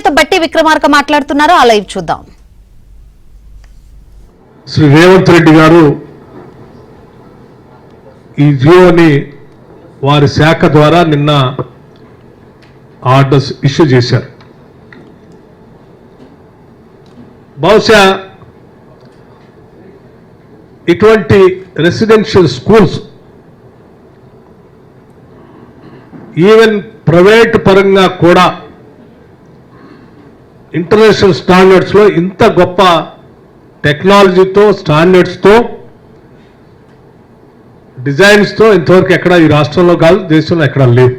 అధినేత బట్టి విక్రమార్క మాట్లాడుతున్నారు. ఆ లైవ్ చూద్దాం. శ్రీ రేవంత్ రెడ్డి గారు ఈ జియోని వారి శాఖ ద్వారా నిన్న ఆర్డర్స్ ఇష్యూ చేశారు. బహుశా ఇటువంటి రెసిడెన్షియల్ స్కూల్స్ ఈవెన్ ప్రైవేట్ పరంగా కూడా ఇంటర్నేషనల్ స్టాండర్డ్స్లో ఇంత గొప్ప టెక్నాలజీతో స్టాండర్డ్స్తో డిజైన్స్తో ఇంతవరకు ఎక్కడ ఈ రాష్ట్రంలో కాదు దేశంలో ఎక్కడ లేవు.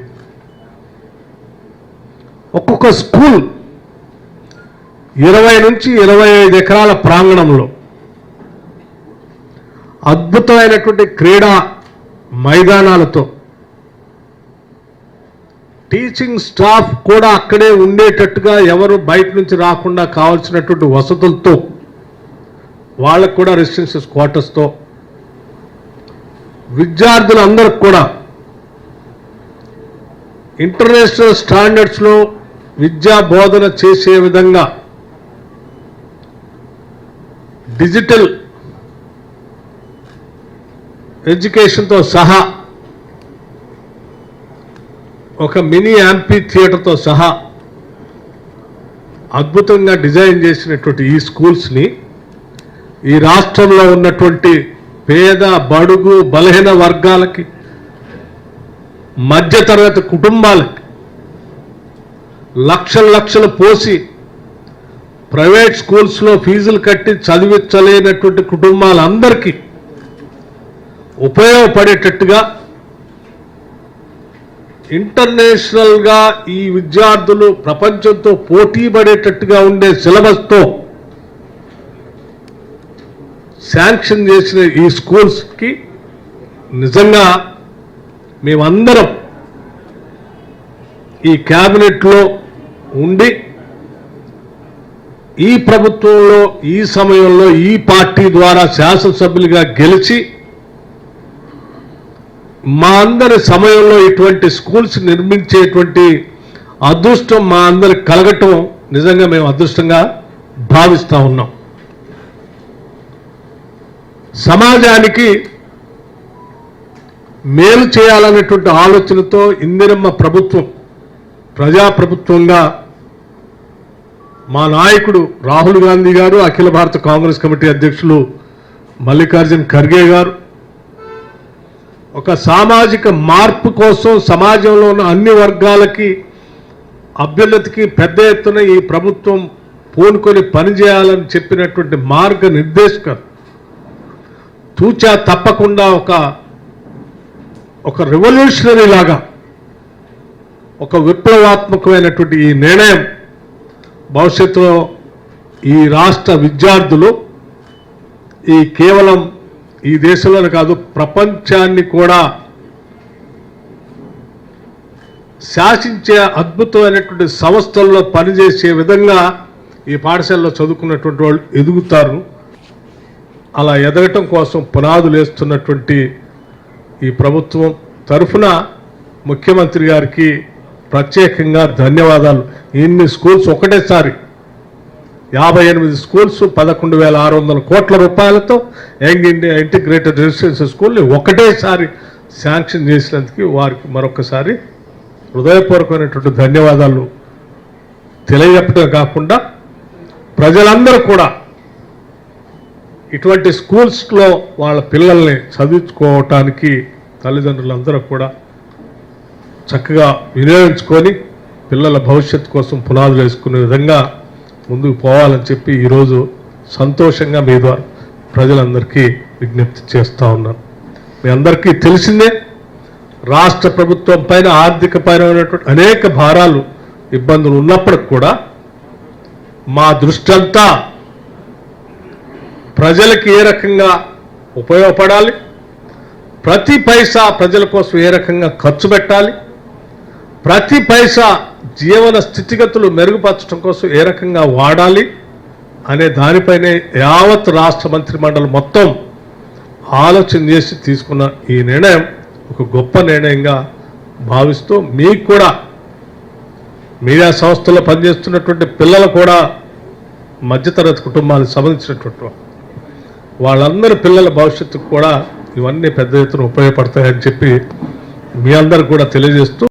ఒక్కొక్క స్కూల్ 20 నుంచి 25 ఎకరాల ప్రాంగణంలో అద్భుతమైనటువంటి క్రీడా మైదానాలతో టీచింగ్ స్టాఫ్ కూడా అక్కడే ఉండేటట్టుగా ఎవరు బయట నుంచి రాకుండా కావాల్సినటువంటి వసతులతో వాళ్ళకు కూడా రెసిడెన్షియల్ క్వార్టర్స్తో విద్యార్థులందరికి కూడా ఇంటర్నేషనల్ స్టాండర్డ్స్లో విద్యా బోధన చేసే విధంగా డిజిటల్ ఎడ్యుకేషన్తో సహా ఒక మినీ యాంపీ థియేటర్తో సహా అద్భుతంగా డిజైన్ చేసినటువంటి ఈ స్కూల్స్ని ఈ రాష్ట్రంలో ఉన్నటువంటి పేద బడుగు బలహీన వర్గాలకి మధ్యతరగతి కుటుంబాలకి లక్షలు పోసి ప్రైవేట్ స్కూల్స్లో ఫీజులు కట్టి చదివించలేనటువంటి కుటుంబాలందరికీ ఉపయోగపడేటట్టుగా ఇంటర్నేషనల్గా ఈ విద్యార్థులు ప్రపంచంతో పోటీ పడేటట్టుగా ఉండే సిలబస్తో శాంక్షన్ చేసిన ఈ స్కూల్స్కి నిజంగా మేమందరం ఈ క్యాబినెట్లో ఉండి ఈ ప్రభుత్వంలో ఈ సమయంలో ఈ పార్టీ ద్వారా శాసనసభ్యులుగా గెలిచి మా అందరి సమయంలో ఇటువంటి స్కూల్స్ నిర్మించేటువంటి అదృష్టం మా అందరికి కలగటం నిజంగా మేము అదృష్టంగా భావిస్తూ ఉన్నాం. సమాజానికి మేలు చేయాలనేటువంటి ఆలోచనతో ఇందిరమ్మ ప్రభుత్వం ప్రజాప్రభుత్వంగా మా నాయకుడు రాహుల్ గాంధీ గారు, అఖిల భారత కాంగ్రెస్ కమిటీ అధ్యక్షులు మల్లికార్జున్ ఖర్గే గారు ఒక సామాజిక మార్పు కోసం సమాజంలో ఉన్న అన్ని వర్గాలకి అభ్యున్నతికి పెద్ద ఎత్తున ఈ ప్రభుత్వం పూనుకొని పనిచేయాలని చెప్పినటువంటి మార్గ నిర్దేశకం తూచా తప్పకుండా ఒక రెవల్యూషనరీ లాగా ఒక విప్లవాత్మకమైనటువంటి ఈ నిర్ణయం భవిష్యత్తులో ఈ రాష్ట్ర విద్యార్థులు ఈ కేవలం ఈ దేశంలోనే కాదు ప్రపంచాన్ని కూడా శాసించే అద్భుతమైనటువంటి సంస్థల్లో పనిచేసే విధంగా ఈ పాఠశాలలో చదువుకున్నటువంటి వాళ్ళు ఎదుగుతారు. అలా ఎదగటం కోసం పునాదులు వేస్తున్నటువంటి ఈ ప్రభుత్వం తరఫున ముఖ్యమంత్రి గారికి ప్రత్యేకంగా ధన్యవాదాలు. ఇన్ని స్కూల్స్ ఒకటేసారి 58 స్కూల్స్ 11,600 కోట్ల రూపాయలతో యంగ్ ఇండియా ఇంటిగ్రేటెడ్ రెసిడెన్షియల్ స్కూల్ని ఒకటేసారి శాంక్షన్ చేసినందుకు వారికి మరొకసారి హృదయపూర్వకమైనటువంటి ధన్యవాదాలు తెలియజెప్పడం కాకుండా ప్రజలందరూ కూడా ఇటువంటి స్కూల్స్లో వాళ్ళ పిల్లల్ని చదువుకోవటానికి తల్లిదండ్రులందరూ కూడా చక్కగా వినియోగించుకొని పిల్లల భవిష్యత్తు కోసం పునాదులు వేసుకునే విధంగా ముందుకు పోవాలని చెప్పి ఈరోజు సంతోషంగా మీ ద్వారా ప్రజలందరికీ విజ్ఞప్తి చేస్తూ ఉన్నాను. మీ అందరికీ తెలిసిందే రాష్ట్ర ప్రభుత్వం పైన ఆర్థిక పరమైనటువంటి అనేక భారాలు ఇబ్బందులు ఉన్నప్పటికి కూడా మా దృష్టి అంతా ప్రజలకు ఏ రకంగా ఉపయోగపడాలి, ప్రతి పైసా ప్రజల కోసం ఏ రకంగా ఖర్చు పెట్టాలి, ప్రతి పైసా జీవన స్థితిగతులు మెరుగుపరచడం కోసం ఏ రకంగా వాడాలి అనే దానిపైనే యావత్ రాష్ట్ర మంత్రి మండలి మొత్తం ఆలోచన చేసి తీసుకున్న ఈ నిర్ణయం ఒక గొప్ప నిర్ణయంగా భావిస్తూ మీకు కూడా మీడియా సంస్థల్లో పనిచేస్తున్నటువంటి పిల్లలు కూడా మధ్యతరగతి కుటుంబాలకు సంబంధించినటువంటి వాళ్ళందరి పిల్లల భవిష్యత్తుకు కూడా ఇవన్నీ పెద్ద ఎత్తున ఉపయోగపడతాయని చెప్పి మీ అందరు కూడా తెలియజేస్తూ